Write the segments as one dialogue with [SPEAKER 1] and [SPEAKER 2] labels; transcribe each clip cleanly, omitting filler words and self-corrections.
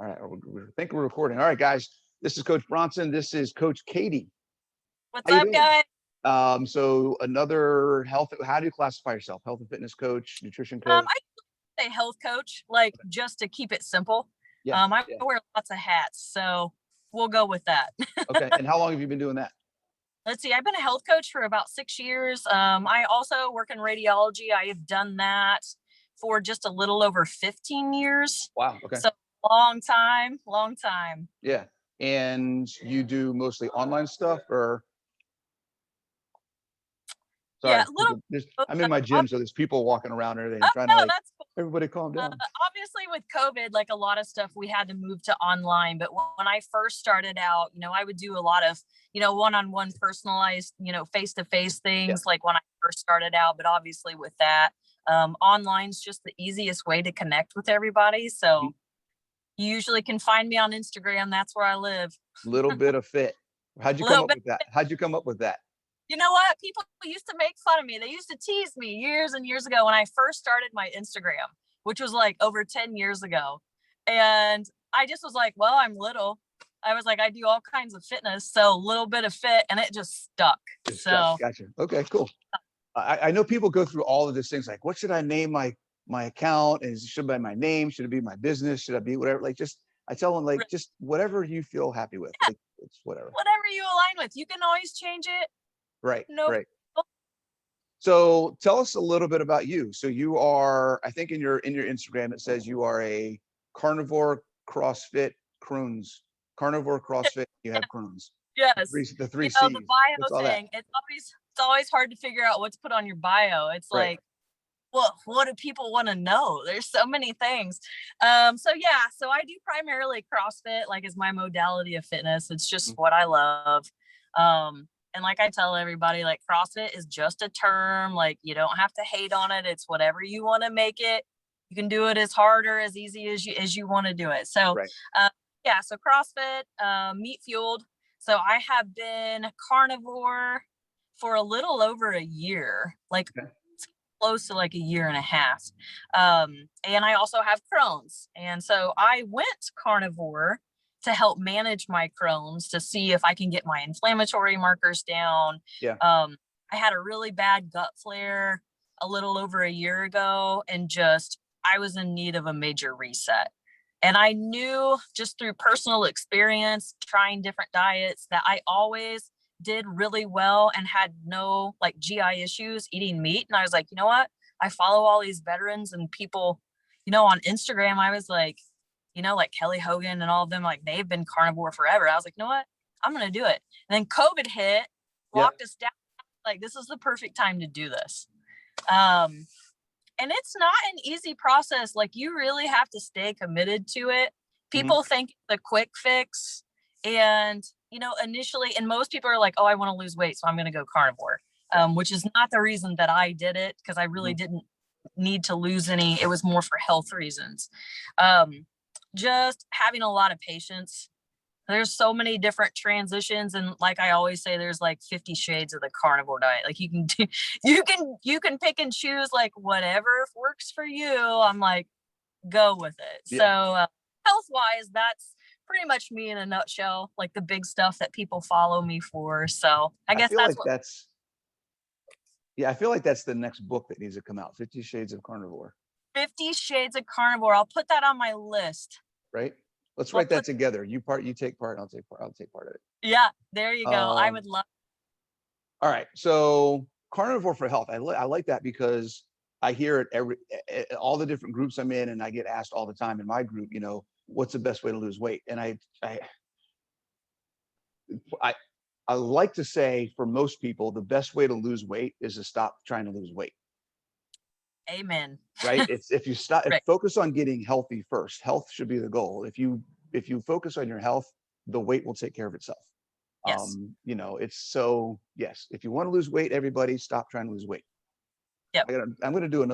[SPEAKER 1] All right, we think we're recording. All right, guys, this is Coach Bronson. This is Coach Katie.
[SPEAKER 2] What's up, guys?
[SPEAKER 1] So another health. How do you classify yourself? Health and fitness coach, nutrition coach?
[SPEAKER 2] I say health coach, like just to keep it simple.
[SPEAKER 1] Yeah.
[SPEAKER 2] I wear lots of hats, so we'll go with that.
[SPEAKER 1] Okay. And how long have you been doing that?
[SPEAKER 2] Let's see. I've been a health coach for about 6 years. I also work in radiology. I have done that for just a little over 15 years.
[SPEAKER 1] Wow. Okay.
[SPEAKER 2] So long time.
[SPEAKER 1] Yeah. And you do mostly online stuff, or? Sorry,
[SPEAKER 2] yeah,
[SPEAKER 1] I'm in my gym, so there's people walking around and everything.
[SPEAKER 2] That's cool.
[SPEAKER 1] Everybody calm down.
[SPEAKER 2] Obviously with COVID, like a lot of stuff we had to move to online. But when I first started out, I would do a lot of, one-on-one personalized, face-to-face things, like when I first started out. But obviously with that, online's just the easiest way to connect with everybody. So you usually can find me on Instagram. That's where I live.
[SPEAKER 1] Little bit of fit. How'd you come up with that? How'd you come up with that?
[SPEAKER 2] You know what? People used to make fun of me. They used to tease me years and years ago when I first started my Instagram, which was like over 10 years ago. And I just was like, well, I'm little. I was like, I do all kinds of fitness. So a little bit of fit, and it just stuck.
[SPEAKER 1] Gotcha. Okay, cool. I know people go through all of these things. Like, what should I name my account? Should it be my name? Should it be my business? Should I be whatever? Like, I tell them, like, just whatever you feel happy with.
[SPEAKER 2] Yeah.
[SPEAKER 1] Like, it's whatever.
[SPEAKER 2] Whatever you align with. You can always change it.
[SPEAKER 1] Right.
[SPEAKER 2] No.
[SPEAKER 1] Right. So tell us a little bit about you. So you are, I think in your Instagram, it says you are a carnivore CrossFit Crohns. Carnivore CrossFit, you have Crohns.
[SPEAKER 2] Yes.
[SPEAKER 1] The three C's.
[SPEAKER 2] The bio thing. It's always hard to figure out what's put on your bio. It's like, well, what do people want to know? There's so many things. So I do primarily CrossFit, like is my modality of fitness. It's just what I love. And like I tell everybody, like CrossFit is just a term. Like you don't have to hate on it. It's whatever you want to make it. You can do it as hard or as easy as you want to do it. So, so CrossFit, meat fueled. So I have been carnivore for a little over a year, like close to like a year and a half. And I also have Crohn's. And so I went carnivore to help manage my Crohn's to see if I can get my inflammatory markers down.
[SPEAKER 1] Yeah.
[SPEAKER 2] I had a really bad gut flare a little over a year ago, and I was in need of a major reset. And I knew just through personal experience, trying different diets, that I always did really well and had no like GI issues eating meat. And I was like, you know what? I follow all these veterans and people, on Instagram. I was like, like Kelly Hogan and all of them, like they've been carnivore forever. I was like, you know what? I'm going to do it. And then COVID hit, locked us down. Like, this is the perfect time to do this. And it's not an easy process. Like you really have to stay committed to it. People think the quick fix, and, initially, and most people are like, oh, I want to lose weight, so I'm going to go carnivore, which is not the reason that I did it, because I really didn't need to lose any. It was more for health reasons. Just having a lot of patience. There's so many different transitions, and like I always say, there's like 50 shades of the carnivore diet. Like you can pick and choose like whatever works for you. I'm like, go with it. Yeah. So health wise, that's pretty much me in a nutshell, like the big stuff that people follow me for. So I guess I
[SPEAKER 1] feel like that's the next book that needs to come out. 50 Shades of Carnivore.
[SPEAKER 2] 50 Shades of Carnivore. I'll put that on my list.
[SPEAKER 1] Right. Let's write that together. You take part, I'll take part of it.
[SPEAKER 2] Yeah, there you go. I would love.
[SPEAKER 1] All right. So carnivore for health. I like that because I hear it all the different groups I'm in, and I get asked all the time in my group, what's the best way to lose weight? And I like to say, for most people, the best way to lose weight is to stop trying to lose weight.
[SPEAKER 2] Amen.
[SPEAKER 1] Right. It's if you stop, focus on getting healthy first. Health should be the goal. If you focus on your health, the weight will take care of itself.
[SPEAKER 2] Yes.
[SPEAKER 1] If you want to lose weight, everybody stop trying to lose weight.
[SPEAKER 2] Yeah.
[SPEAKER 1] I'm going to do a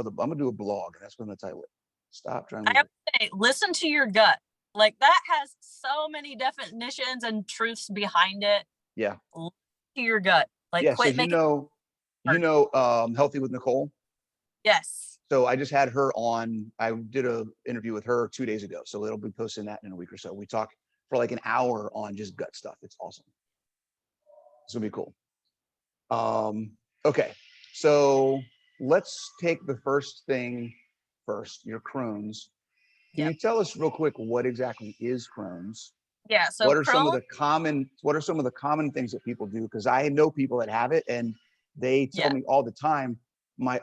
[SPEAKER 1] blog, and that's what I'm going to title it. Stop trying to lose weight.
[SPEAKER 2] I have to say, listen to your gut. Like that has so many definitions and truths behind it.
[SPEAKER 1] Yeah.
[SPEAKER 2] Listen to your gut. Like,
[SPEAKER 1] quit making. Healthy with Nicole.
[SPEAKER 2] Yes.
[SPEAKER 1] So I just had her on. I did a interview with her 2 days ago. So it'll be posting that in a week or so. We talk for like an hour on just gut stuff. It's awesome. It's gonna be cool. Okay, so let's take the first thing first, your Crohn's. Can you tell us real quick what exactly is Crohn's?
[SPEAKER 2] Yeah. So
[SPEAKER 1] What are some of
[SPEAKER 2] Crohn,
[SPEAKER 1] the common things that people do? Because I know people that have it and they tell me all the time,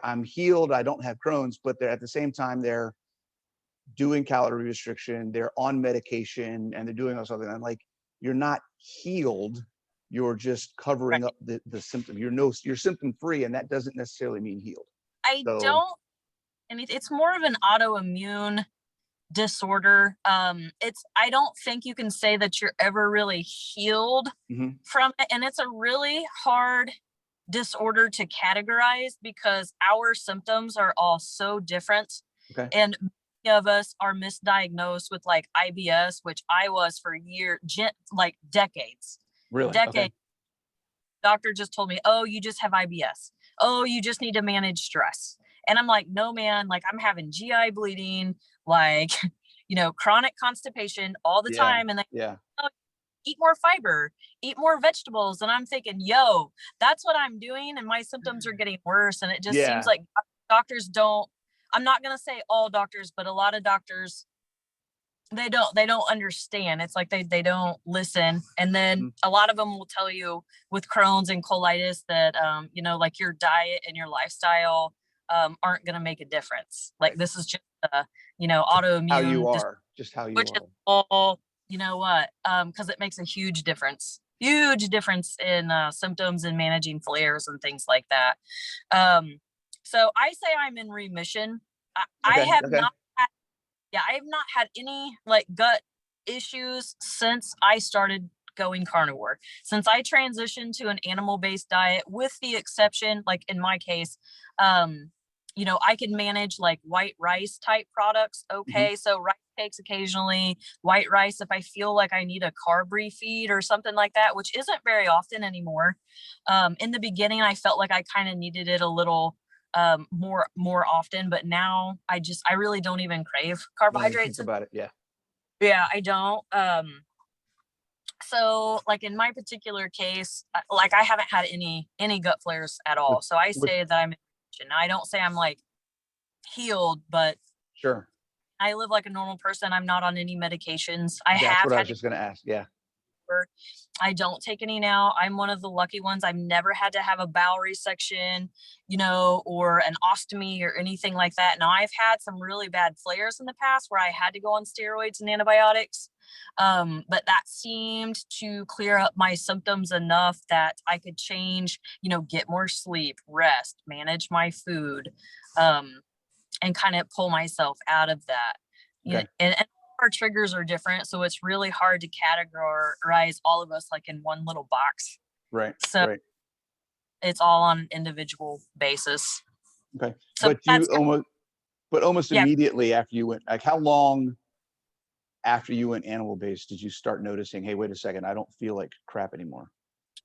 [SPEAKER 1] I'm healed, I don't have Crohn's, but they're at the same time they're doing calorie restriction, they're on medication, and they're doing all something. I'm like, you're not healed, you're just covering up the symptom. You're symptom free, and that doesn't necessarily mean healed.
[SPEAKER 2] It's more of an autoimmune disorder. I don't think you can say that you're ever really healed from it. And it's a really hard disorder to categorize because our symptoms are all so different.
[SPEAKER 1] Okay.
[SPEAKER 2] And many of us are misdiagnosed with like IBS, which I was for like decades.
[SPEAKER 1] Really?
[SPEAKER 2] Decades.
[SPEAKER 1] Okay.
[SPEAKER 2] Doctor just told me, oh, you just have IBS. Oh, you just need to manage stress. And I'm like, no, man, like I'm having GI bleeding, like, chronic constipation all the time. And oh, eat more fiber, eat more vegetables. And I'm thinking, yo, that's what I'm doing. And my symptoms are getting worse. And it just seems like doctors I'm not going to say all doctors, but a lot of doctors, they don't understand. It's like they don't listen. And then a lot of them will tell you with Crohn's and colitis that, like your diet and your lifestyle aren't going to make a difference. Like this is just, autoimmune.
[SPEAKER 1] How you are, just how you
[SPEAKER 2] which
[SPEAKER 1] are.
[SPEAKER 2] Is all, you know what? Because it makes a huge difference in symptoms and managing flares and things like that. So I say I'm in remission. I have not had any like gut issues since I started going carnivore. Since I transitioned to an animal-based diet, with the exception, like in my case, I can manage like white rice type products. Okay. So rice cakes occasionally, white rice if I feel like I need a carb refeed or something like that, which isn't very often anymore. In the beginning, I felt like I kind of needed it a little more often, but now I really don't even crave carbohydrates.
[SPEAKER 1] Think about it.
[SPEAKER 2] Yeah, I don't. So like in my particular case, like I haven't had any gut flares at all. So I say that I'm in remission. I don't say I'm like healed, but
[SPEAKER 1] sure,
[SPEAKER 2] I live like a normal person. I'm not on any medications.
[SPEAKER 1] That's what I was just going to ask. Yeah.
[SPEAKER 2] I don't take any now. I'm one of the lucky ones. I've never had to have a bowel resection, or an ostomy or anything like that. Now I've had some really bad flares in the past where I had to go on steroids and antibiotics. But that seemed to clear up my symptoms enough that I could change, get more sleep, rest, manage my food, and kind of pull myself out of that.
[SPEAKER 1] Okay.
[SPEAKER 2] And our triggers are different, so it's really hard to categorize all of us like in one little box.
[SPEAKER 1] Right.
[SPEAKER 2] So it's all on an individual basis.
[SPEAKER 1] Okay.
[SPEAKER 2] So
[SPEAKER 1] but almost immediately after you went, like how long after you went animal based did you start noticing, hey, wait a second, I don't feel like crap anymore?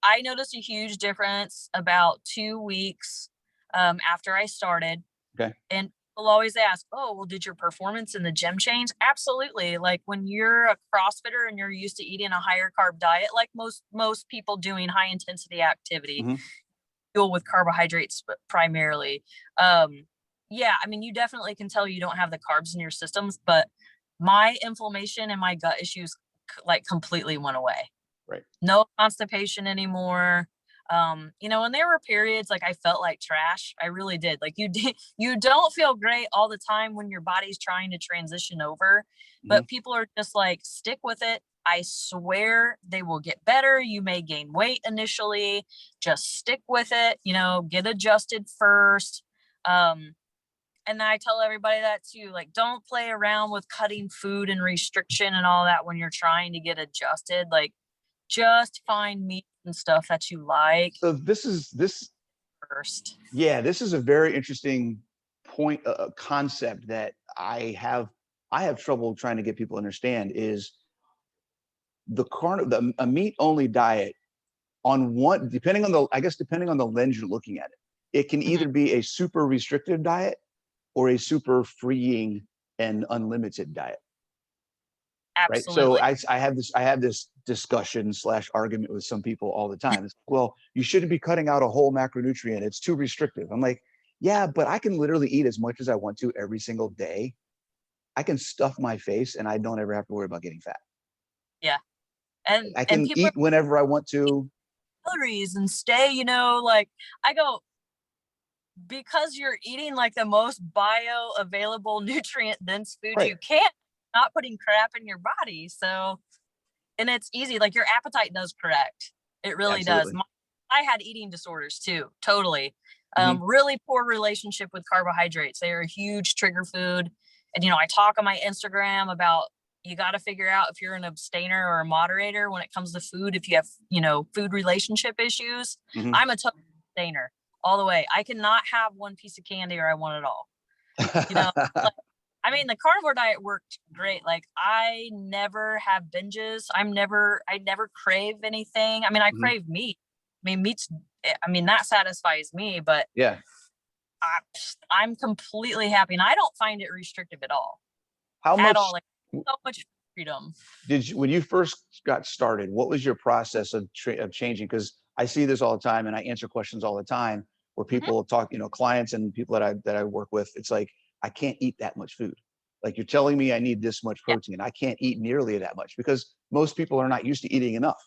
[SPEAKER 2] I noticed a huge difference about 2 weeks after I started.
[SPEAKER 1] Okay.
[SPEAKER 2] And people always ask, oh, well, did your performance in the gym change? Absolutely. Like when you're a CrossFitter and you're used to eating a higher carb diet, like most people doing high intensity activity, fuel with carbohydrates primarily. You definitely can tell you don't have the carbs in your systems, but my inflammation and my gut issues like completely went away.
[SPEAKER 1] Right.
[SPEAKER 2] No constipation anymore. And there were periods like I felt like trash. I really did. Like you don't feel great all the time when your body's trying to transition over, but people are just like, stick with it. I swear they will get better. You may gain weight initially, just stick with it, get adjusted first. And I tell everybody that too, like, don't play around with cutting food and restriction and all that when you're trying to get adjusted. Like, just find meat and stuff that you like.
[SPEAKER 1] So this
[SPEAKER 2] first.
[SPEAKER 1] Yeah, this is a very interesting point, concept that I have trouble trying to get people to understand is a meat only diet depending on the lens you're looking at it. It can either be a super restrictive diet or a super freeing and unlimited diet? Right.
[SPEAKER 2] Absolutely.
[SPEAKER 1] So I have this discussion / argument with some people all the time. It's, well, you shouldn't be cutting out a whole macronutrient. It's too restrictive. I'm like, yeah, but I can literally eat as much as I want to every single day. I can stuff my face and I don't ever have to worry about getting fat.
[SPEAKER 2] Yeah.
[SPEAKER 1] I
[SPEAKER 2] And
[SPEAKER 1] can
[SPEAKER 2] people
[SPEAKER 1] eat whenever I want to.
[SPEAKER 2] calories and stay, like I go, because you're eating like the most bioavailable nutrient dense food
[SPEAKER 1] Right.
[SPEAKER 2] you can, not putting crap in your body. So, and it's easy, like your appetite does correct. It really does.
[SPEAKER 1] Absolutely.
[SPEAKER 2] I had eating disorders too, totally.
[SPEAKER 1] Mhm.
[SPEAKER 2] Really poor relationship with carbohydrates. They are a huge trigger food. And, I talk on my Instagram about you got to figure out if you're an abstainer or a moderator when it comes to food. If you have, food relationship issues,
[SPEAKER 1] Mhm.
[SPEAKER 2] I'm a total abstainer all the way. I cannot have one piece of candy or I want it all. Like, I mean, the carnivore diet worked great. Like I never have binges. I never crave anything. I mean, I
[SPEAKER 1] Mhm.
[SPEAKER 2] crave meat. I mean, that satisfies me, but
[SPEAKER 1] Yeah.
[SPEAKER 2] I'm completely happy and I don't find it restrictive at all.
[SPEAKER 1] How
[SPEAKER 2] At
[SPEAKER 1] much
[SPEAKER 2] all. Like so much freedom.
[SPEAKER 1] did you, when you first got started, what was your process of changing? Because I see this all the time and I answer questions all the time where people talk, clients and people that I work with, it's like, I can't eat that much food. Like you're telling me I need this much
[SPEAKER 2] Yeah,
[SPEAKER 1] protein. I can't eat nearly that much because most people are not used to eating enough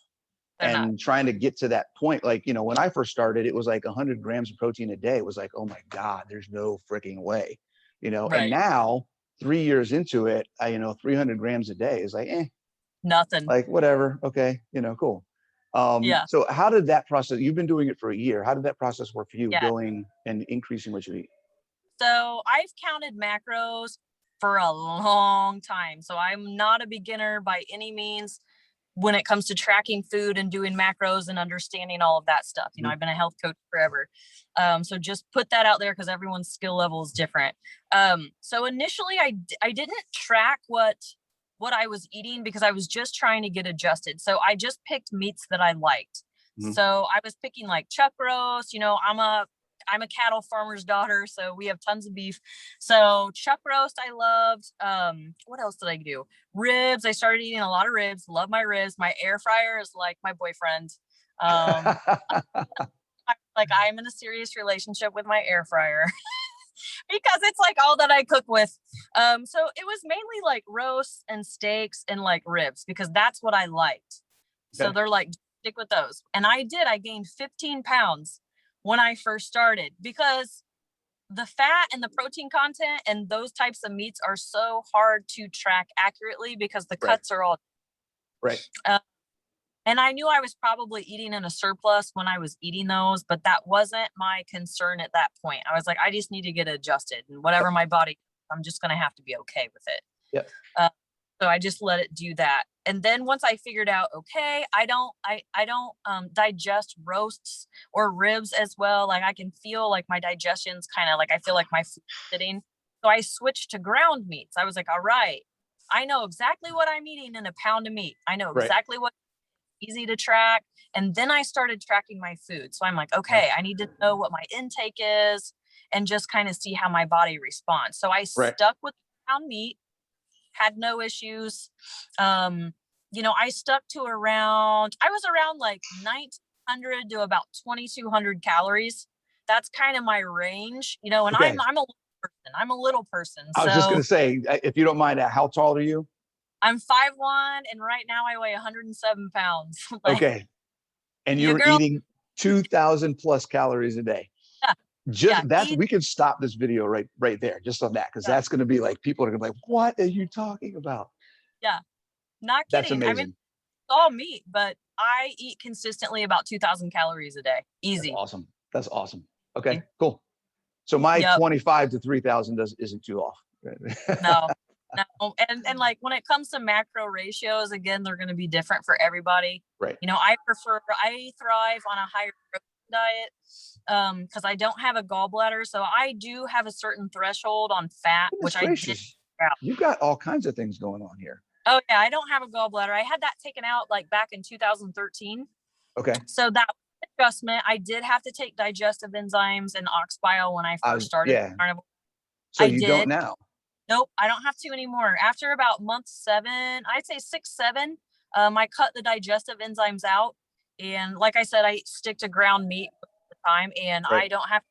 [SPEAKER 2] they're not.
[SPEAKER 1] and trying to get to that point. Like, when I first started, it was like 100 grams of protein a day. It was like, oh my God, there's no freaking way, and
[SPEAKER 2] Right.
[SPEAKER 1] now 3 years into it, 300 grams a day is like,
[SPEAKER 2] Nothing.
[SPEAKER 1] like whatever. Okay. Cool.
[SPEAKER 2] Yeah.
[SPEAKER 1] So how did that process, you've been doing it for a year. How did that process work for you
[SPEAKER 2] Yeah.
[SPEAKER 1] going and increasing what you eat?
[SPEAKER 2] So I've counted macros for a long time. So I'm not a beginner by any means when it comes to tracking food and doing macros and understanding all of that stuff.
[SPEAKER 1] Mhm.
[SPEAKER 2] I've been a health coach forever. So just put that out there because everyone's skill level is different. So initially I didn't track what I was eating because I was just trying to get adjusted. So I just picked meats that I liked.
[SPEAKER 1] Mhm.
[SPEAKER 2] So I was picking like chuck roast, I'm a cattle farmer's daughter, so we have tons of beef. So chuck roast I loved. What else did I do? Ribs. I started eating a lot of ribs. Love my ribs. My air fryer is like my boyfriend. I'm in a serious relationship with my air fryer because it's like all that I cook with. So it was mainly like roasts and steaks and like ribs because that's what I liked. So
[SPEAKER 1] Okay.
[SPEAKER 2] they're like, stick with those. And I gained 15 pounds when I first started because the fat and the protein content and those types of meats are so hard to track accurately because the
[SPEAKER 1] Right.
[SPEAKER 2] cuts are all
[SPEAKER 1] Right.
[SPEAKER 2] and I knew I was probably eating in a surplus when I was eating those, but that wasn't my concern at that point. I was like, I just need to get adjusted and whatever my body, I'm just going to have to be okay with it.
[SPEAKER 1] Yep.
[SPEAKER 2] So I just let it do that. And then once I figured out, okay, I don't digest roasts or ribs as well. Like I can feel like my digestion's kind of like, I feel like my food's sitting. So I switched to ground meats. I was like, all right, I know exactly what I'm eating in a pound of meat. I know
[SPEAKER 1] Right.
[SPEAKER 2] exactly what easy to track. And then I started tracking my food. So I'm like, okay, I need to know what my intake is and just kind of see how my body responds. So I
[SPEAKER 1] Right.
[SPEAKER 2] stuck with ground meat, had no issues. I stuck to I was around like 1900 to about 2200 calories. That's kind of my range, and
[SPEAKER 1] Okay.
[SPEAKER 2] I'm a little person. I'm a little person.
[SPEAKER 1] I was just going
[SPEAKER 2] So
[SPEAKER 1] to say, if you don't mind, how tall are you?
[SPEAKER 2] I'm 5'1" and right now I weigh 107 pounds. Like,
[SPEAKER 1] Okay. And you
[SPEAKER 2] your
[SPEAKER 1] were
[SPEAKER 2] girl,
[SPEAKER 1] eating 2000 plus calories a day.
[SPEAKER 2] yeah, yeah,
[SPEAKER 1] Just we could stop this video right there, just on that, because
[SPEAKER 2] yeah,
[SPEAKER 1] that's going to be like, people are going to be like, what are you talking about?
[SPEAKER 2] yeah. Not
[SPEAKER 1] That's
[SPEAKER 2] kidding. I mean,
[SPEAKER 1] amazing.
[SPEAKER 2] it's all meat, but I eat consistently about 2000 calories a day.
[SPEAKER 1] That's
[SPEAKER 2] Easy.
[SPEAKER 1] awesome. That's awesome. Okay, cool. So my
[SPEAKER 2] Yep.
[SPEAKER 1] 25 to 3000 isn't too off.
[SPEAKER 2] No, no. And like when it comes to macro ratios, again, they're going to be different for everybody.
[SPEAKER 1] Right.
[SPEAKER 2] I thrive on a higher protein diet because I don't have a gallbladder. So I do have a certain threshold on fat,
[SPEAKER 1] Goodness
[SPEAKER 2] which I did.
[SPEAKER 1] gracious. You've got all kinds of things going on here.
[SPEAKER 2] Oh, yeah. I don't have a gallbladder. I had that taken out like back in 2013.
[SPEAKER 1] Okay.
[SPEAKER 2] So that adjustment, I did have to take digestive enzymes and ox bile when I first started
[SPEAKER 1] Yeah.
[SPEAKER 2] carnivore.
[SPEAKER 1] So you don't now?
[SPEAKER 2] Nope, I don't have to anymore. After about month 7, I'd say 6, 7, I cut the digestive enzymes out. And like I said, I stick to ground meat all the time, and
[SPEAKER 1] Right.
[SPEAKER 2] I don't have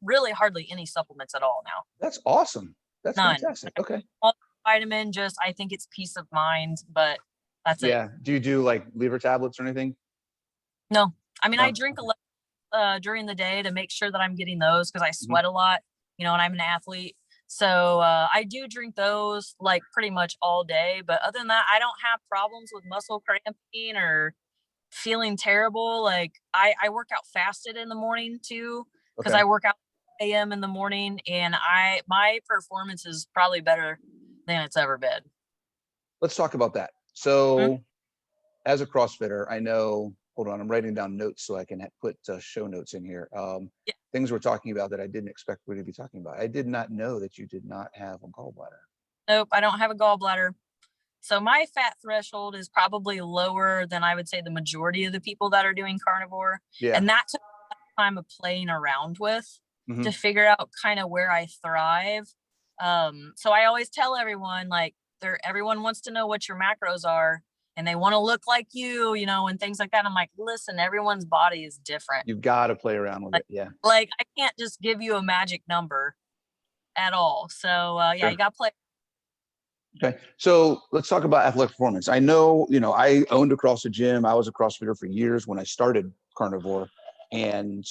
[SPEAKER 2] really hardly any supplements at all now.
[SPEAKER 1] That's awesome. That's
[SPEAKER 2] None.
[SPEAKER 1] fantastic. Okay.
[SPEAKER 2] All vitamin, just I think it's peace of mind, but that's it.
[SPEAKER 1] Yeah. Do you do like liver tablets or anything?
[SPEAKER 2] No, I mean,
[SPEAKER 1] No.
[SPEAKER 2] I drink a lot during the day to make sure that I'm getting those because I
[SPEAKER 1] Mhm.
[SPEAKER 2] sweat a lot, and I'm an athlete. So I do drink those like pretty much all day. But other than that, I don't have problems with muscle cramping or feeling terrible. Like I work out fasted in the morning too, because
[SPEAKER 1] Okay.
[SPEAKER 2] I work out AM in the morning, and my performance is probably better than it's ever been.
[SPEAKER 1] Let's talk about that.
[SPEAKER 2] Mhm.
[SPEAKER 1] So as a CrossFitter, I know, hold on, I'm writing down notes so I can put show notes in here.
[SPEAKER 2] Yeah.
[SPEAKER 1] Things we're talking about that I didn't expect we to be talking about. I did not know that you did not have a gallbladder.
[SPEAKER 2] Nope, I don't have a gallbladder. So my fat threshold is probably lower than I would say the majority of the people that are doing carnivore.
[SPEAKER 1] Yeah.
[SPEAKER 2] And that took time of playing around with
[SPEAKER 1] Mhm.
[SPEAKER 2] to figure out kind of where I thrive. So I always tell everyone, like, everyone wants to know what your macros are, and they want to look like you, and things like that. I'm like, listen, everyone's body is different.
[SPEAKER 1] You've got to play around with
[SPEAKER 2] Like,
[SPEAKER 1] it. Yeah.
[SPEAKER 2] like I can't just give you a magic number at all. So yeah,
[SPEAKER 1] Sure.
[SPEAKER 2] you got to play.
[SPEAKER 1] Okay. So let's talk about athletic performance. I know, I owned a CrossFit gym. I was a CrossFitter for years when I started carnivore, and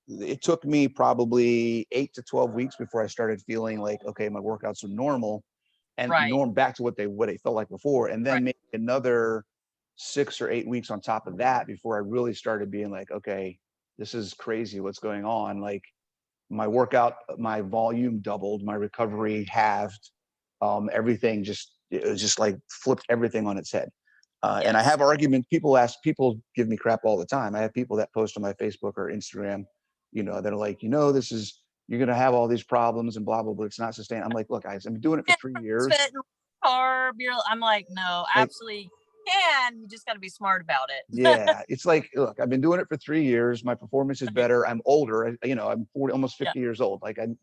[SPEAKER 1] it took me probably 8 to 12 weeks before I started feeling like, okay, my workouts are normal and
[SPEAKER 2] Right.
[SPEAKER 1] back to what they felt like before. And then
[SPEAKER 2] Right.
[SPEAKER 1] maybe another 6 or 8 weeks on top of that before I really started being like, okay, this is crazy. What's going on? Like my workout, my volume doubled, my recovery halved. Everything it was just like flipped everything on its head. And I
[SPEAKER 2] Yes.
[SPEAKER 1] have arguments. People give me crap all the time. I have people that post on my Facebook or Instagram, that are like, you're going to have all these problems and blah, blah, blah. It's not sustainable. I'm like, look, guys, I've been doing it for 3 years.
[SPEAKER 2] Carb, I'm like, no,
[SPEAKER 1] Like,
[SPEAKER 2] absolutely can. You just got to be smart about it.
[SPEAKER 1] yeah, it's like, look, I've been doing it for 3 years. My performance is better. I'm older. I'm 40, almost 50 years old. Like I'm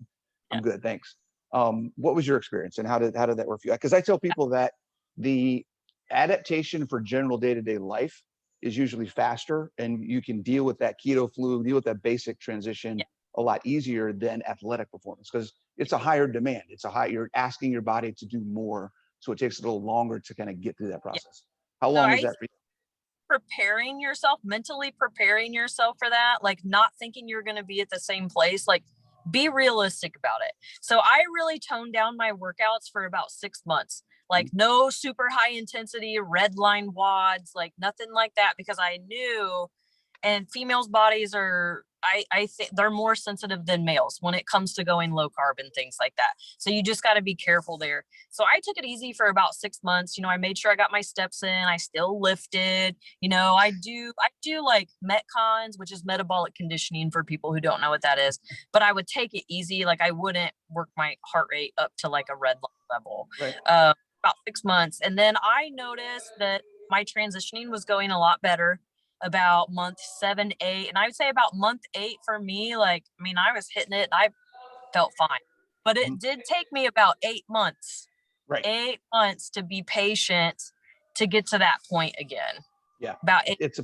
[SPEAKER 2] Yeah.
[SPEAKER 1] good. Thanks. What was your experience and how did that work for you? Because I tell people that the adaptation for general day-to-day life is usually faster, and you can deal with that keto flu, deal with that basic transition a lot easier than athletic performance because it's a higher demand. You're asking your body to do more, so it takes a little longer to kind of get through that process. How
[SPEAKER 2] So
[SPEAKER 1] long is that for you?
[SPEAKER 2] mentally preparing yourself for that, like not thinking you're going to be at the same place, like be realistic about it. So I really toned down my workouts for about 6 months, like no super high intensity red line wads, like nothing like that, because I knew, and females' bodies are, I think they're more sensitive than males when it comes to going low carb and things like that. So you just got to be careful there. So I took it easy for about 6 months. I made sure I got my steps in. I still lifted. I do like Metcons, which is metabolic conditioning for people who don't know what that is. But I would take it easy. Like I wouldn't work my heart rate up to like a red line level.
[SPEAKER 1] Right.
[SPEAKER 2] About 6 months, and then I noticed that my transitioning was going a lot better about month 7, 8. And I would say about month 8 for me, I was hitting it and I felt fine. But it did take me about 8 months.
[SPEAKER 1] Right.
[SPEAKER 2] 8 months to be patient to get to that point again.
[SPEAKER 1] Yeah.
[SPEAKER 2] About 8.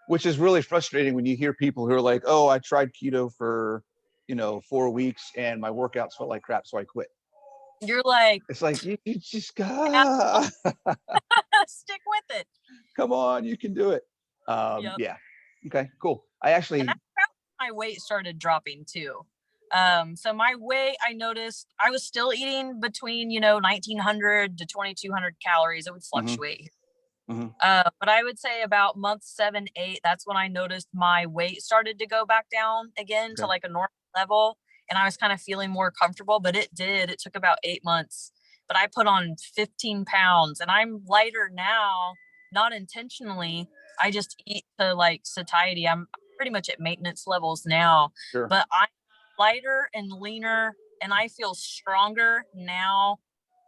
[SPEAKER 1] Which is really frustrating when you hear people who are like, oh, I tried keto for, 4 weeks and my workouts felt like crap, so I quit.
[SPEAKER 2] You're like,
[SPEAKER 1] it's like, you just got
[SPEAKER 2] stick with it.
[SPEAKER 1] Come on, you can do it.
[SPEAKER 2] Yep.
[SPEAKER 1] Yeah. Okay, cool. I actually,
[SPEAKER 2] And that's how my weight started dropping too. So my weight, I noticed I was still eating between, 1900 to 2200 calories. It would fluctuate. But I would say about month 7, 8, that's when I noticed my weight started to go back down again to like a normal level. And I was kind of feeling more comfortable, but it took about 8 months. But I put on 15 pounds and I'm lighter now, not intentionally. I just eat to like satiety. I'm pretty much at maintenance levels now,
[SPEAKER 1] sure.
[SPEAKER 2] but I'm lighter and leaner, and I feel stronger now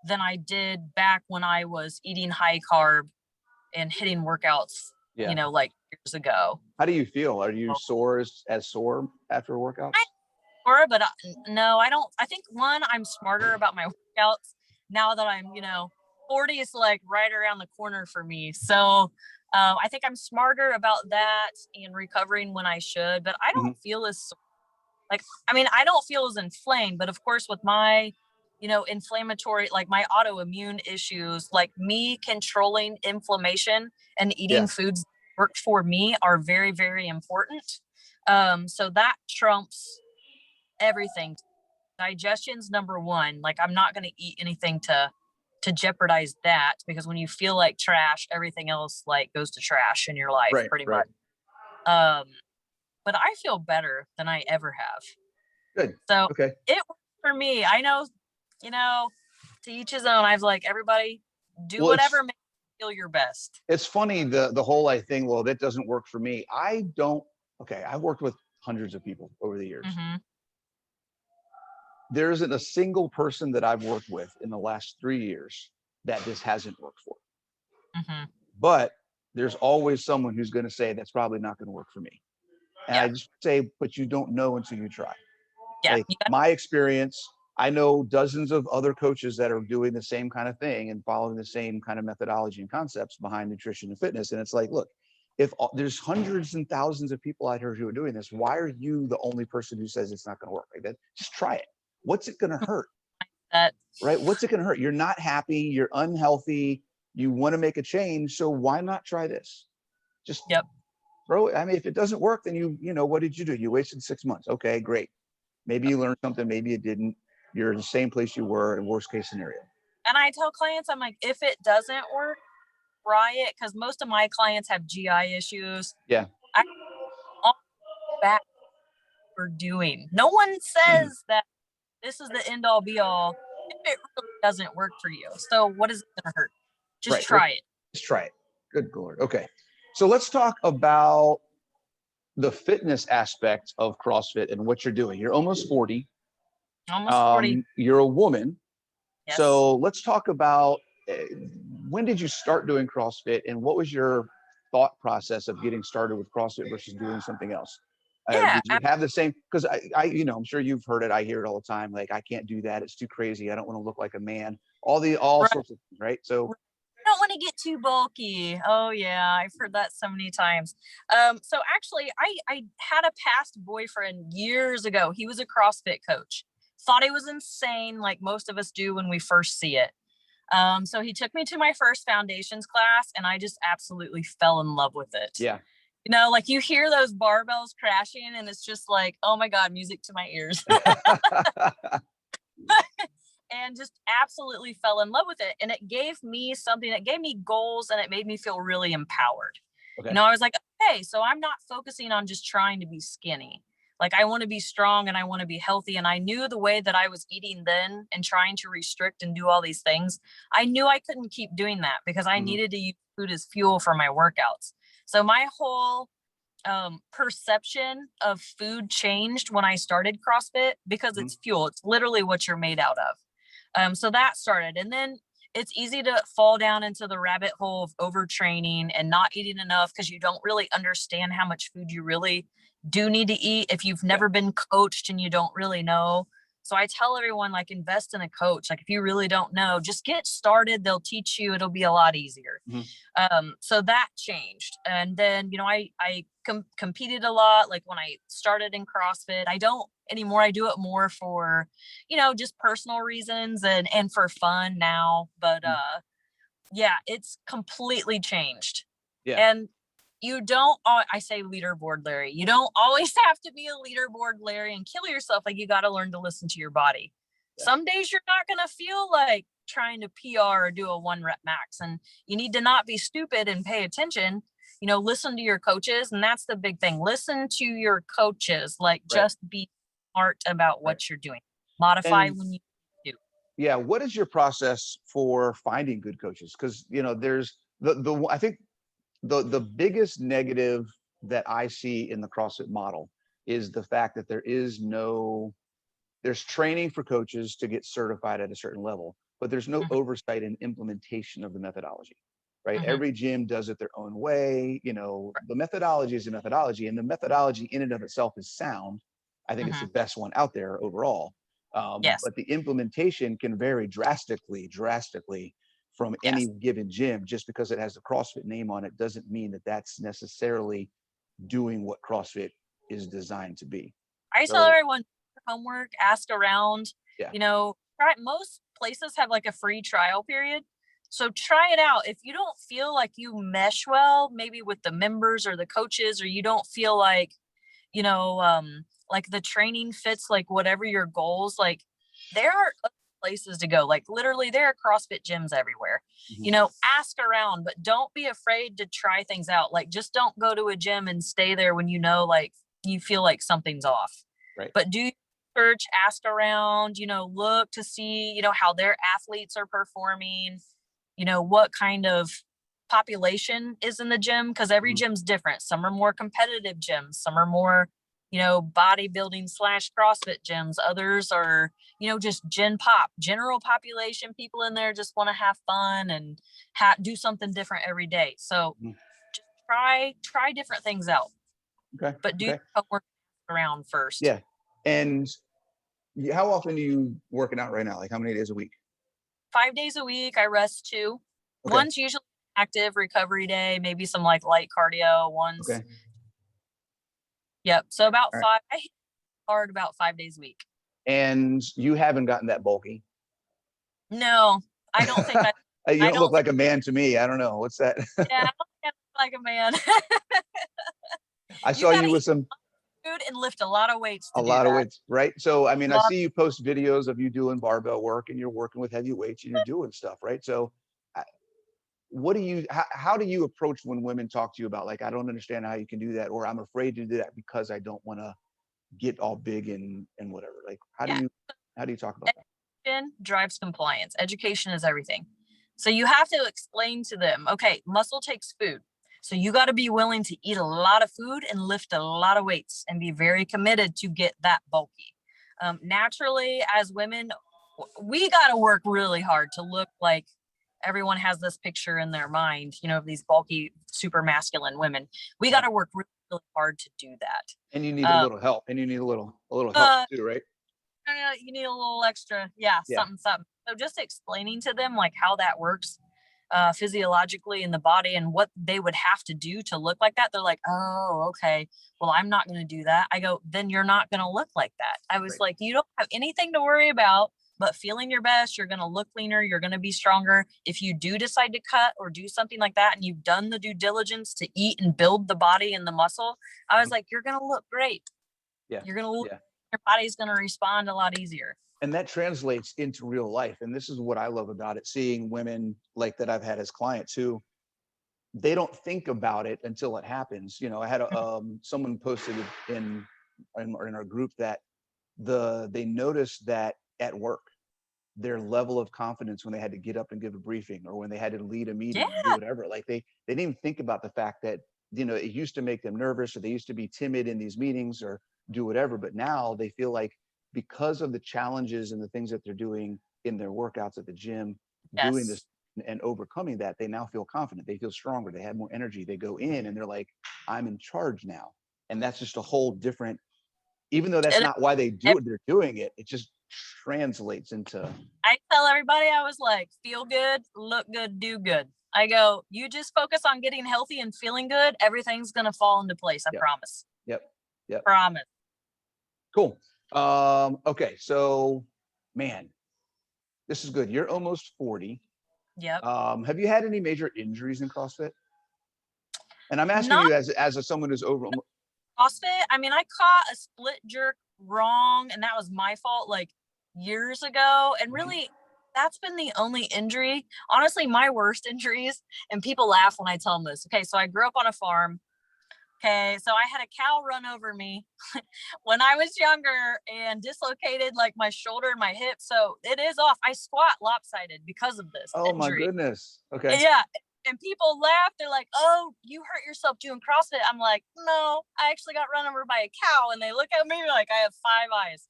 [SPEAKER 2] than I did back when I was eating high carb and hitting workouts, like years ago.
[SPEAKER 1] How do you feel? Are you sore as sore after workouts?
[SPEAKER 2] Or, but no, I don't. I think one, I'm smarter about my workouts now that I'm, 40 is like right around the corner for me. So I think I'm smarter about that and recovering when I should, but I
[SPEAKER 1] Mhm.
[SPEAKER 2] don't feel as like, I mean, I don't feel as inflamed, but of course with my, inflammatory, like my autoimmune issues, like me controlling inflammation and eating
[SPEAKER 1] Yeah.
[SPEAKER 2] foods that work for me are very, very important. So that trumps everything. Digestion's number one. Like I'm not going to eat anything to jeopardize that, because when you feel like trash, everything else like goes to trash in your life
[SPEAKER 1] Right.
[SPEAKER 2] pretty
[SPEAKER 1] Right.
[SPEAKER 2] much. Um, but I feel better than I ever have.
[SPEAKER 1] Good.
[SPEAKER 2] So
[SPEAKER 1] Okay.
[SPEAKER 2] it worked for me. I know, you know, to each his own. I was like, everybody do
[SPEAKER 1] Well,
[SPEAKER 2] whatever makes you feel your best.
[SPEAKER 1] it's funny, the whole thing, well, that doesn't work for me. I don't. Okay, I've worked with hundreds of people over the years.
[SPEAKER 2] Mm-hmm.
[SPEAKER 1] There isn't a single person that I've worked with in the last 3 years that this hasn't worked for.
[SPEAKER 2] Mm-hmm.
[SPEAKER 1] But there's always someone who's going to say that's probably not going to work for me. And
[SPEAKER 2] Yeah.
[SPEAKER 1] I just say, but you don't know until you try.
[SPEAKER 2] Yeah.
[SPEAKER 1] Like my experience, I know dozens of other coaches that are doing the same kind of thing and following the same kind of methodology and concepts behind nutrition and fitness. And it's like, look, if there's hundreds and thousands of people out here who are doing this, why are you the only person who says it's not going to work like that? Just try it. What's it going to hurt?
[SPEAKER 2] That.
[SPEAKER 1] Right? What's it going to hurt? You're not happy. You're unhealthy. You want to make a change. So why not try this? Just
[SPEAKER 2] Yep.
[SPEAKER 1] throw it. I mean, if it doesn't work, then what did you do? You wasted 6 months. Okay, great. Maybe you learned something. Maybe you didn't. You're in the same place you were in worst case scenario.
[SPEAKER 2] And I tell clients, I'm like, if it doesn't work, try it, because most of my clients have GI issues.
[SPEAKER 1] Yeah.
[SPEAKER 2] I all back for doing. No one says that this is the end all be all if it really doesn't work for you. So what is it going to hurt? Just
[SPEAKER 1] Right. Let's
[SPEAKER 2] try it.
[SPEAKER 1] just try it. Good Lord. Okay. So let's talk about the fitness aspect of CrossFit and what you're doing. You're almost 40.
[SPEAKER 2] Almost 40.
[SPEAKER 1] You're a woman.
[SPEAKER 2] Yes.
[SPEAKER 1] So let's talk about when did you start doing CrossFit and what was your thought process of getting started with CrossFit versus doing something else?
[SPEAKER 2] Yeah.
[SPEAKER 1] Did you have the same? Because I'm sure you've heard it. I hear it all the time. Like, I can't do that. It's too crazy. I don't want to look like a man. All
[SPEAKER 2] Right.
[SPEAKER 1] sorts of things, right? So
[SPEAKER 2] I don't want to get too bulky. Oh yeah, I've heard that so many times. So actually, I had a past boyfriend years ago. He was a CrossFit coach. Thought he was insane, like most of us do when we first see it. So he took me to my first foundations class, and I just absolutely fell in love with it.
[SPEAKER 1] yeah.
[SPEAKER 2] Like you hear those barbells crashing, and it's just like, oh my God, music to my ears. And just absolutely fell in love with it. And it gave me something that gave me goals, and it made me feel really empowered.
[SPEAKER 1] Okay.
[SPEAKER 2] I was like, okay, so I'm not focusing on just trying to be skinny. Like I want to be strong and I want to be healthy. And I knew the way that I was eating then and trying to restrict and do all these things, I knew I couldn't keep doing that because I needed to use food as fuel for my workouts. So my whole perception of food changed when I started CrossFit because it's fuel. It's literally what you're made out of. So that started. And then it's easy to fall down into the rabbit hole of overtraining and not eating enough because you don't really understand how much food you really do need to eat if you've never been coached and you don't really know. So I tell everyone, like, invest in a coach. Like, if you really don't know, just get started. They'll teach you. It'll be a lot easier. So that changed. And then, I competed a lot. Like when I started in CrossFit, I don't anymore. I do it more for, just personal reasons and for fun now. But yeah, it's completely changed.
[SPEAKER 1] Yeah.
[SPEAKER 2] And you don't, I say leaderboard Larry, you don't always have to be a leaderboard Larry and kill yourself. Like you got to learn to listen to your body.
[SPEAKER 1] Yes.
[SPEAKER 2] Some days you're not going to feel like trying to PR or do a 1 rep max, and you need to not be stupid and pay attention. Listen to your coaches. And that's the big thing. Listen to your coaches, like just be smart about what you're doing. Modify
[SPEAKER 1] And
[SPEAKER 2] when you do.
[SPEAKER 1] yeah, what is your process for finding good coaches? Because there's I think the biggest negative that I see in the CrossFit model is the fact that there's training for coaches to get certified at a certain level, but there's no oversight and implementation of the methodology, right? Every gym does it their own way. The methodology is a methodology, and the methodology in and of itself is sound, I think it's the best one out there overall.
[SPEAKER 2] Yes.
[SPEAKER 1] But the implementation can vary drastically from any given gym. Just because it has the CrossFit name on it doesn't mean that that's necessarily doing what CrossFit is designed to be.
[SPEAKER 2] I tell everyone, homework, ask around.
[SPEAKER 1] Yeah.
[SPEAKER 2] You know, most places have like a free trial period. So try it out. If you don't feel like you mesh well, maybe with the members or the coaches, or you don't feel like, you know, like the training fits like whatever your goals, like there are places to go. Like literally there are CrossFit gyms everywhere. You know, ask around, but don't be afraid to try things out. Like just don't go to a gym and stay there when you know like you feel like something's off.
[SPEAKER 1] Right.
[SPEAKER 2] But do research, ask around, you know, look to see, you know, how their athletes are performing, you know, what kind of population is in the gym, because every gym's different. Some are more competitive gyms, some are more, you know, bodybuilding / CrossFit gyms. Others are, you know, just general population people in there just want to have fun and do something different every day. So just try different things out.
[SPEAKER 1] Okay.
[SPEAKER 2] But do homework around first.
[SPEAKER 1] Yeah. And how often are you working out right now? Like how many days a week?
[SPEAKER 2] 5 days a week. I rest 2.
[SPEAKER 1] Okay.
[SPEAKER 2] One's usually active recovery day, maybe some like light cardio. One's Yep. So about 5. I hit hard about 5 days a week.
[SPEAKER 1] And you haven't gotten that bulky?
[SPEAKER 2] No, I don't think
[SPEAKER 1] you don't look like a man to me. I don't know. What's that?
[SPEAKER 2] Yeah, I don't think I look like a man.
[SPEAKER 1] I saw you with some
[SPEAKER 2] food and lift a lot of weights.
[SPEAKER 1] A lot of weights, right? So, I mean, I see you post videos of you doing barbell work and you're working with heavy weights and you're doing stuff, right? So how do you approach when women talk to you about like, I don't understand how you can do that, or I'm afraid to do that because I don't want to get all big and whatever? Like, how do you talk about that?
[SPEAKER 2] Education drives compliance. Education is everything. So you have to explain to them, okay, muscle takes food. So you got to be willing to eat a lot of food and lift a lot of weights and be very committed to get that bulky. Naturally, as women, we got to work really hard to look like everyone has this picture in their mind, you know, of these bulky, super masculine women. We got to work really, really hard to do that.
[SPEAKER 1] And you need a little help. And you need a little help too, right?
[SPEAKER 2] You need a little extra, something. So just explaining to them like how that works physiologically in the body and what they would have to do to look like that. They're like, oh, okay, well, I'm not going to do that. I go, then you're not going to look like that. I was like, you don't have anything to worry about but feeling your best. You're going to look leaner. You're going to be stronger. If you do decide to cut or do something like that and you've done the due diligence to eat and build the body and the muscle, I was like, you're going to look great. You're going to look, your body's going to respond a lot easier.
[SPEAKER 1] And that translates into real life. And this is what I love about it, seeing women like that I've had as clients who they don't think about it until it happens. You know, I had someone posted in our group that they noticed that at work, their level of confidence when they had to get up and give a briefing or when they had to lead a meeting or do whatever, like they didn't even think about the fact that, you know, it used to make them nervous or they used to be timid in these meetings or do whatever. But now they feel like because of the challenges and the things that they're doing in their workouts at the gym, doing this and overcoming that, they now feel confident. They feel stronger. They have more energy. They go in and they're like, I'm in charge now. And that's just a whole different, even though that's not why they do it, they're doing it. It just translates into.
[SPEAKER 2] I tell everybody, I was like, feel good, look good, do good. I go, you just focus on getting healthy and feeling good. Everything's going to fall into place. I promise.
[SPEAKER 1] Yep.
[SPEAKER 2] Promise.
[SPEAKER 1] Cool. Okay. So, man, this is good. You're almost 40.
[SPEAKER 2] Yep.
[SPEAKER 1] Have you had any major injuries in CrossFit? And I'm asking you as someone who's over
[SPEAKER 2] CrossFit. I mean, I caught a split jerk wrong, and that was my fault like years ago. And really, that's been the only injury. Honestly, my worst injuries, and people laugh when I tell them this. Okay, so I grew up on a farm. Okay, so I had a cow run over me when I was younger and dislocated like my shoulder and my hip. So it is off. I squat lopsided because of this.
[SPEAKER 1] Oh my goodness. Okay.
[SPEAKER 2] Yeah. And people laugh. They're like, oh, you hurt yourself doing CrossFit. I'm like, no, I actually got run over by a cow. And they look at me like I have 5 eyes.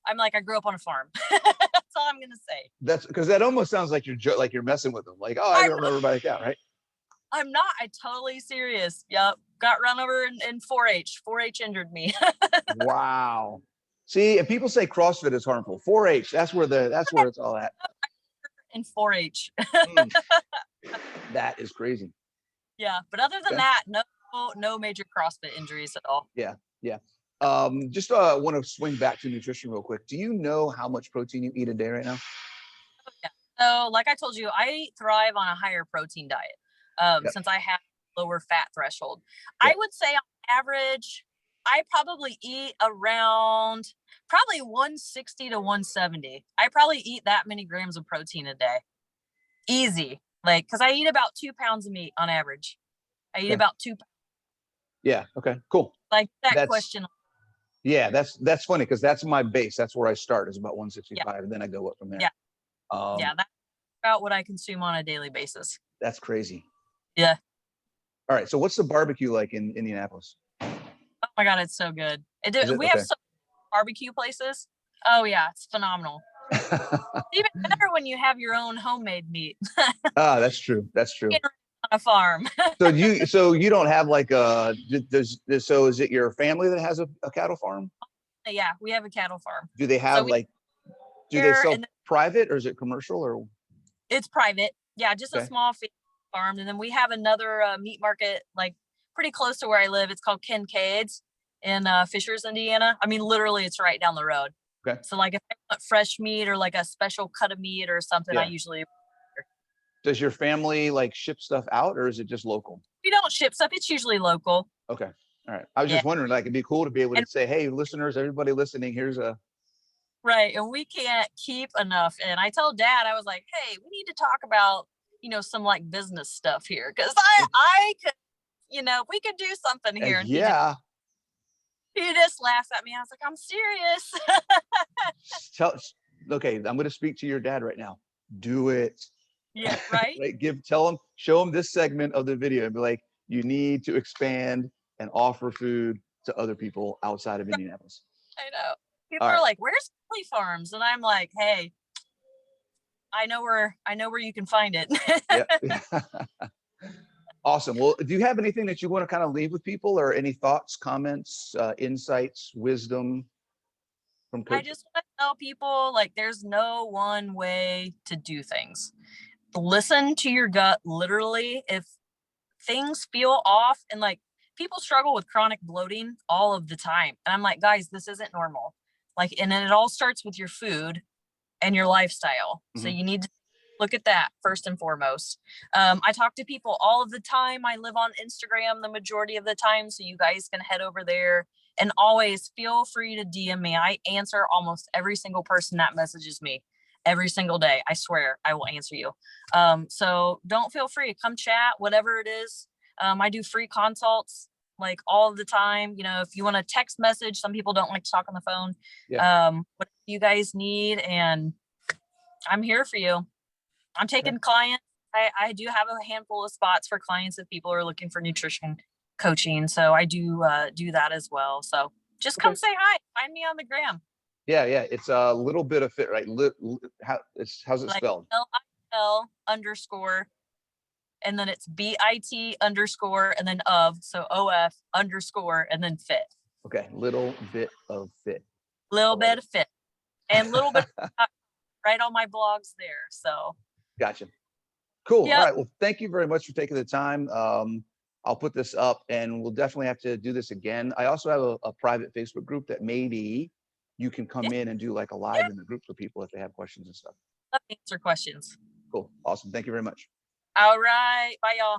[SPEAKER 2] I'm like, I grew up on a farm. That's all I'm going to say. That's
[SPEAKER 1] because that almost sounds like you're messing with them. Like, oh, I got run over by a cow, right?
[SPEAKER 2] I'm not. I totally serious. Yep. Got run over in 4-H. 4-H injured me.
[SPEAKER 1] Wow. See, if people say CrossFit is harmful, 4-H, that's where it's all at.
[SPEAKER 2] In 4-H.
[SPEAKER 1] Mm, that is crazy.
[SPEAKER 2] Yeah, but other than
[SPEAKER 1] Okay.
[SPEAKER 2] that, no major CrossFit injuries at all.
[SPEAKER 1] Yeah. Just want to swing back to nutrition real quick. Do you know how much protein you eat a day right now?
[SPEAKER 2] Yeah. So like I told you, I thrive on a higher protein diet since I have lower fat threshold.
[SPEAKER 1] Yep.
[SPEAKER 2] I would say on average, I probably eat around probably 160 to 170. I probably eat that many grams of protein a day. Easy. Like, cause I eat about 2 pounds of meat on average. I eat about 2.
[SPEAKER 1] Yeah. Okay, cool.
[SPEAKER 2] Like that
[SPEAKER 1] That's,
[SPEAKER 2] question.
[SPEAKER 1] yeah, that's funny because that's my base. That's where I start is about 165 and then I go up from there.
[SPEAKER 2] Yeah.
[SPEAKER 1] Yeah.
[SPEAKER 2] That's about what I consume on a daily basis.
[SPEAKER 1] That's crazy.
[SPEAKER 2] Yeah.
[SPEAKER 1] All right. So what's the barbecue like in Indianapolis?
[SPEAKER 2] Oh my God, it's so good. We
[SPEAKER 1] Okay.
[SPEAKER 2] have some barbecue places. Oh yeah, it's phenomenal. Even better when you have your own homemade meat.
[SPEAKER 1] That's true. That's true.
[SPEAKER 2] On a farm.
[SPEAKER 1] So you don't have like so is it your family that has a cattle farm?
[SPEAKER 2] Yeah, we have a cattle farm.
[SPEAKER 1] Do they have do they sell private or is it commercial or?
[SPEAKER 2] It's private. Yeah, just a small farm. And then we have another meat market like pretty close to where I live. It's called Kincaid's in Fishers, Indiana. I mean, literally it's right down the road.
[SPEAKER 1] Okay.
[SPEAKER 2] So like if I want fresh meat or like a special cut of meat or something, I usually.
[SPEAKER 1] Does your family like ship stuff out or is it just local?
[SPEAKER 2] We don't ship stuff. It's usually local.
[SPEAKER 1] Okay. All right. I was just wondering, like, it'd be cool to be able to say, hey, listeners, everybody listening, here's a.
[SPEAKER 2] Right. And we can't keep enough. And I told Dad, I was like, hey, we need to talk about, some like business stuff here. Cause I could, we could do something here. And
[SPEAKER 1] yeah.
[SPEAKER 2] He just laughs at me. I was like, I'm serious.
[SPEAKER 1] Okay, I'm going to speak to your dad right now. Do it.
[SPEAKER 2] Yeah, right.
[SPEAKER 1] Show him this segment of the video and be like, you need to expand and offer food to other people outside of Indianapolis.
[SPEAKER 2] I know. People are like, where's Kelly Farms? And I'm like, hey, I know where you can find it.
[SPEAKER 1] Yeah. Awesome. Well, do you have anything that you want to kind of leave with people or any thoughts, comments, insights, wisdom from Coach?
[SPEAKER 2] I just want to tell people like there's no one way to do things. Listen to your gut. Literally, if things feel off and like people struggle with chronic bloating all of the time. And I'm like, guys, this isn't normal. Like, and then it all starts with your food and your lifestyle. Mm-hmm. So you need to look at that first and foremost. I talk to people all of the time. I live on Instagram the majority of the time. So you guys can head over there and always feel free to DM me. I answer almost every single person that messages me every single day. I swear I will answer you. So don't feel free to come chat, whatever it is. I do free consults like all of the time. If you want to text message, some people don't like to talk on the phone. Yeah. What you guys need. And I'm here for you. I'm taking clients. I do have a handful of spots for clients if people are looking for nutrition coaching. So I do that as well. So just come say hi. Find me on the gram.
[SPEAKER 1] Yeah. It's a little bit of fit, right? How's it spelled?
[SPEAKER 2] LIL _, and then it's BIT _ and then so OF _ and then fit.
[SPEAKER 1] Okay, little bit of fit.
[SPEAKER 2] Little bit of fit, and little bit right on my blogs there. So.
[SPEAKER 1] Gotcha. Cool. Yep. All right. Well, thank you very much for taking the time. I'll put this up and we'll definitely have to do this again. I also have a private Facebook group that maybe you can come in and do like a live in the group for people if they have questions and stuff.
[SPEAKER 2] Let me answer questions.
[SPEAKER 1] Cool. Awesome. Thank you very much.
[SPEAKER 2] All right. Bye, y'all.